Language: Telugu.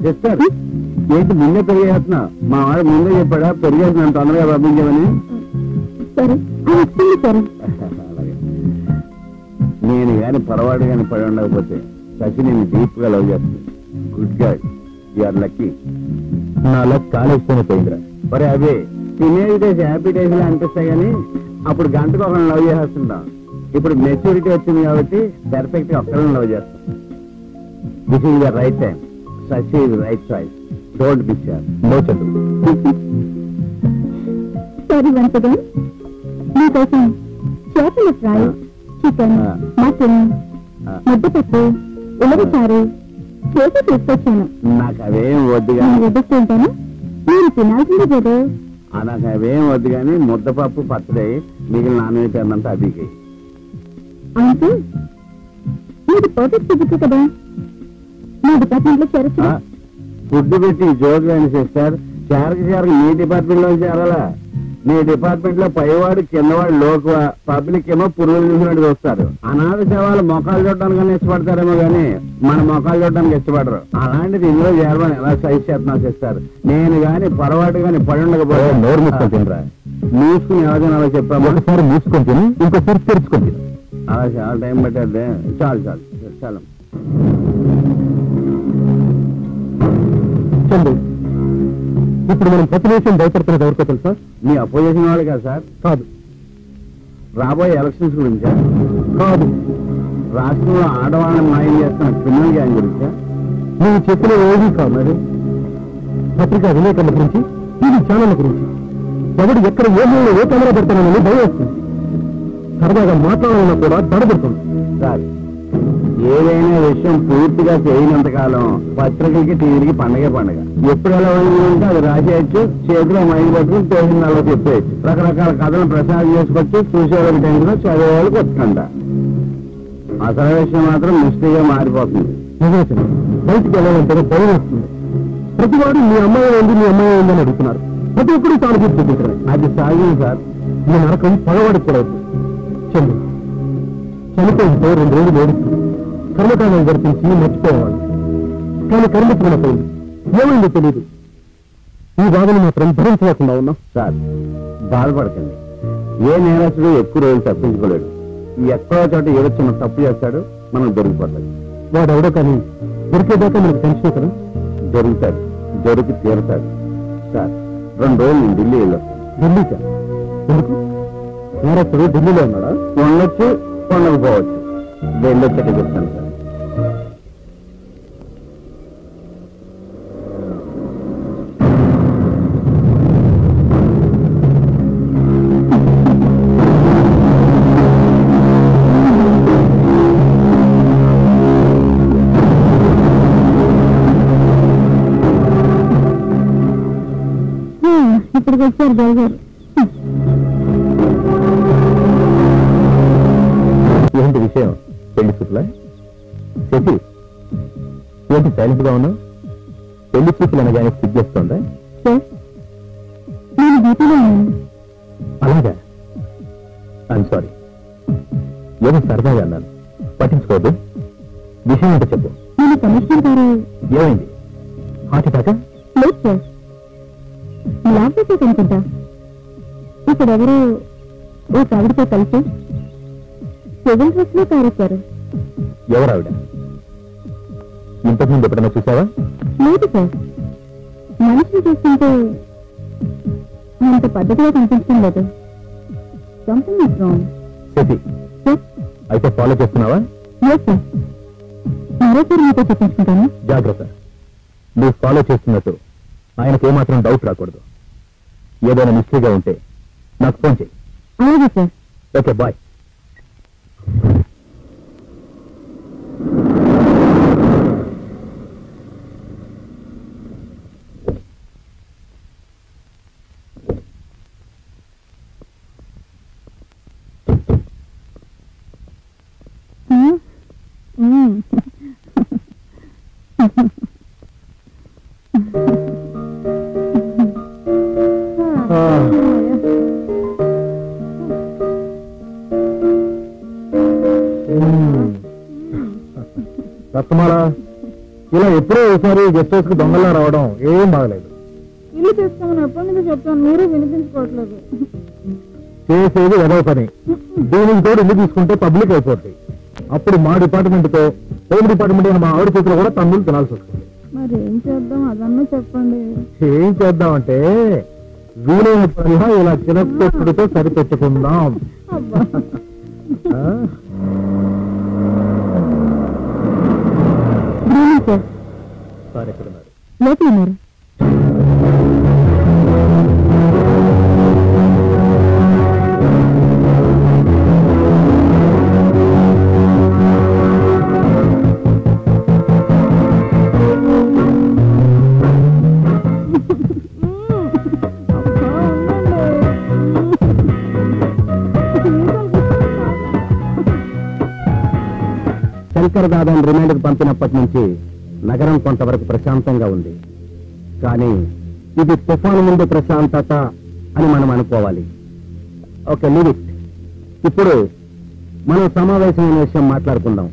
సిస్టర్ ఏంటి ముందే పెరిగేస్తున్నా? మా వాడు ముందే చెప్పాడా పెరిగేస్తున్నాను తొందరగా పంపించామని? నేను గాని పొరపాటు గాని పడి ఉండకపోతే శశి నేను డీప్ గా లవ్ చేస్తుంది. Good guide, you're lucky. నా లక్ కాలేజ్తోనే పోయిందిరా. మరి అవే టీనేజ్ డేస్ హ్యాపీ డేస్ లా అనిపిస్తాయి కానీ అప్పుడు గంటకు ఒకరిని లవ్ చేసేస్తుంటాం. ఇప్పుడు మెచ్యూరిటీ వచ్చింది కాబట్టి పర్ఫెక్ట్ గా ఒక్కరిని లవ్ చేస్తాం. This is the right time. Shashi is right choice. Don't miss here. No Chandru. Sorry once again. మీకోసం చేపల ఫ్రై, చికెన్, మటన్, ముద్దపప్పు, ఉలవచారు చేసి తీసుకొచ్చాను. నాకు అవేం వద్దు నేను వడ్డిస్తుంటాను, మీరు తినాల్సిందే కదా. నాకు అవేం వద్దు కానీ ముద్దపప్పు పచ్చడి మిగిలిన నాన్ వెజ్ అన్నంత అదికి. అంటే మీరు పర్ఫెక్ట్ ఫిజిక్ కదా, మీ డిపార్ట్మెంట్ లో చేరచ్చు. ఫుడ్ పెట్టి జోక్ అని సిస్టర్. చేరక మీ డిపార్ట్మెంట్ లో చేరాలా? మీ డిపార్ట్మెంట్ లో పైవాడు కిందవాడు లోకువ, పబ్లిక్ ఏమో పురుగులు చూసినట్టు చూస్తారు. అనాథ శవాలు మొఖాలు చూడడానికి ఇష్టపడతారేమో గానీ మన మొఖాలు చూడడానికి ఇష్టపడరు. అలాంటిది ఇందులో చేరమని ఎలా సైజ్ చేస్తున్నా సిస్టర్. నేను గాని పొరపాటు గాని పడి ఉండకపోతే నోరు మూసుకొని తినరా. మూసుకుని ఎవరైనా అలా చెప్పాము. ఒకసారి మూసుకొని తిని ఇంకోసారి తెరుచుకొని తిను. అలా చాలా టైం పట్టేది. చాలు చాలు చాలు. చందు, ఇప్పుడు మనం ప్రతి నిమిషం భయపడుతున్నది ఎవరికో తెలుసా? మీ అపోజిషన్ వాళ్ళు కదా సార్? కాదు. రాబోయే ఎలక్షన్స్ గురించా? కాదు. రాష్ట్రంలో ఆడవాళ్ళని మాయం చేస్తున్న క్రిమినల్ గ్యాంగ్ గురించా? నువ్వు చెప్పిన ఏది కాదు. మరి పత్రికా విలేకరుల గురించి, టీవీ ఛానళ్ల గురించి, ఎవడు ఎక్కడ ఏ మూలలో ఏ కెమెరా పెడతానని భయం వస్తుంది. సరదాగా మాట్లాడాలన్నా కూడా దడబడుతుంది. సార్, ఏదైనా విషయం పూర్తిగా చేయనంత కాలం పత్రికలకి టీవీలకి పండగే పండగ. ఎప్పుడు ఎలా ఉంటే అది రాసేయచ్చు, చేతిలో మైండ్ పట్టుకుని తోసిన అలా చెప్పేయచ్చు. రకరకాల కథలను ప్రసారం చేసుకోవచ్చు. చూసేవాళ్ళకి టెన్షన్, చదివేవాళ్ళకి వచ్చుకుంటా. అసలు విషయం మాత్రం మిస్టేక్గా మారిపోతుంది. బయటికి వెళ్ళాలంటే భయం వస్తుంది. ప్రతివాడు మీ అమ్మాయి ఉంది మీ అమ్మాయి ఉందని అడుగుతున్నారు. ప్రతి ఒక్కరు తాను చూపించారు. అది సాగింది సార్. ఈ నరకం పగవాడికి కూడా అవుతుంది. చనిపోయింటే 2 రోజులు ఏడుస్తుంది. కర్మకాలం జరిపించి మర్చిపోయేవాళ్ళు. కానీ కర్మకుండా పోయింది. ఏమైందో తెలియదు. ఈ బాధను మాత్రం భరించలేకుండా ఉన్నాం. సార్, బాధపడకండి. ఏ నేరస్తుడు ఎక్కువ రోజులు తప్పించుకోలేడు. ఎక్కడో చోట ఏదో చిన్న తప్పు చేస్తాడు, మనం దొరికిపోతాడు. వాడు ఎవడో కానీ దొరికేదాకా మనకు టెన్షన్ కదా. దొరుకుతాడు, దొరికి తీరుతాడు. సార్, 2 రోజులు నేను ఢిల్లీ వెళ్ళొస్తాను. ఢిల్లీకా? ఎందుకు? నేరస్తుడు ఢిల్లీలో ఉన్నాడా? ఉండొచ్చు, ఉండకపోవచ్చు. వెళ్ళొచ్చాక చెప్తాను సార్. ఇప్పటికి వచ్చారు బాబు గారు. ఏంటి విషయం? పెళ్లి చూపులా? చెప్పి ఏంటి సైలెంట్ గా ఉన్నావు? పెళ్లి చూపులు అనగానే సిగ్గేస్తుందా? నేను డ్యూటీలో ఉన్నాను. అలాగా? I'm sorry. ఏదో సరదాగా అన్నాను, పట్టించుకోవద్దు. విషయం ఏంటో చెప్పు. నేను కమిషనర్ గారు. ఏమైంది? హార్ట్ అటాకా? లేదు సార్, ల్యాప్టాప్ అనుకుంటా. ఇక్కడ ఎవరు ఓ ఆవిడతో కలిసి సివిల్ డ్రెస్ లో కారెక్కారు. ఎవరావిడ? ఇంతకుముందు ఎప్పుడైనా చూసావా? లేదు సార్, మనిషిని చూస్తుంటే అంత పద్ధతిగా కనిపించడం లేదు. Something is wrong. శశి, అయితే ఫాలో చేస్తున్నావా? లేదు సార్, మరోసారి మీతో చెప్పించుకుంటాను. జాగ్రత్త. నువ్వు ఫాలో చేస్తున్నట్టు ఆయనకు ఏమాత్రం డౌట్ రాకూడదు. ఏదైనా మిస్టేక్గా ఉంటే నాకు ఫోన్ చేయి. అలాగే సార్. Okay, bye. రత్నమాల, ఇలా ఎప్పుడో ఒకసారి గెస్ట్ హౌస్ కి దొంగలా రావడం ఏం బాగలేదు. ఇల్లు తీసుకోమని ఎప్పటి నుంచి చెప్తాను, మీరు వినిపించుకోవట్లేదు. చేసేది ఏదో పని. దీనికి తోడు ఇల్లు తీసుకుంటే పబ్లిక్ అయిపోతాయి. అప్పుడు మా డిపార్ట్మెంట్ తో హోమ్ డిపార్ట్మెంట్ మా ఆవిడ చేతిలో కూడా తమ్ముళ్ళు తినాల్సి వస్తుంది. మరి ఏం చేద్దాం అదన్నా చెప్పండి. ఏం చేద్దామంటే వీలైనప్పుడల్లా ఇలా చిన్నప్పుడుతో సరిపెట్టుకుందాం. అబ్బా సార్, సార్ ఎక్కడున్నారు? లోపల ఉన్నారు. శంకర్ దాదాని రిమాండ్కి పంపినప్పటి నుంచి నగరం కొంతవరకు ప్రశాంతంగా ఉంది. కానీ ఇది తుఫాను ముందు ప్రశాంతత అని మనం అనుకోవాలి. Okay, leave it. ఇప్పుడు మనం సమావేశమైన విషయం మాట్లాడుకుందాం.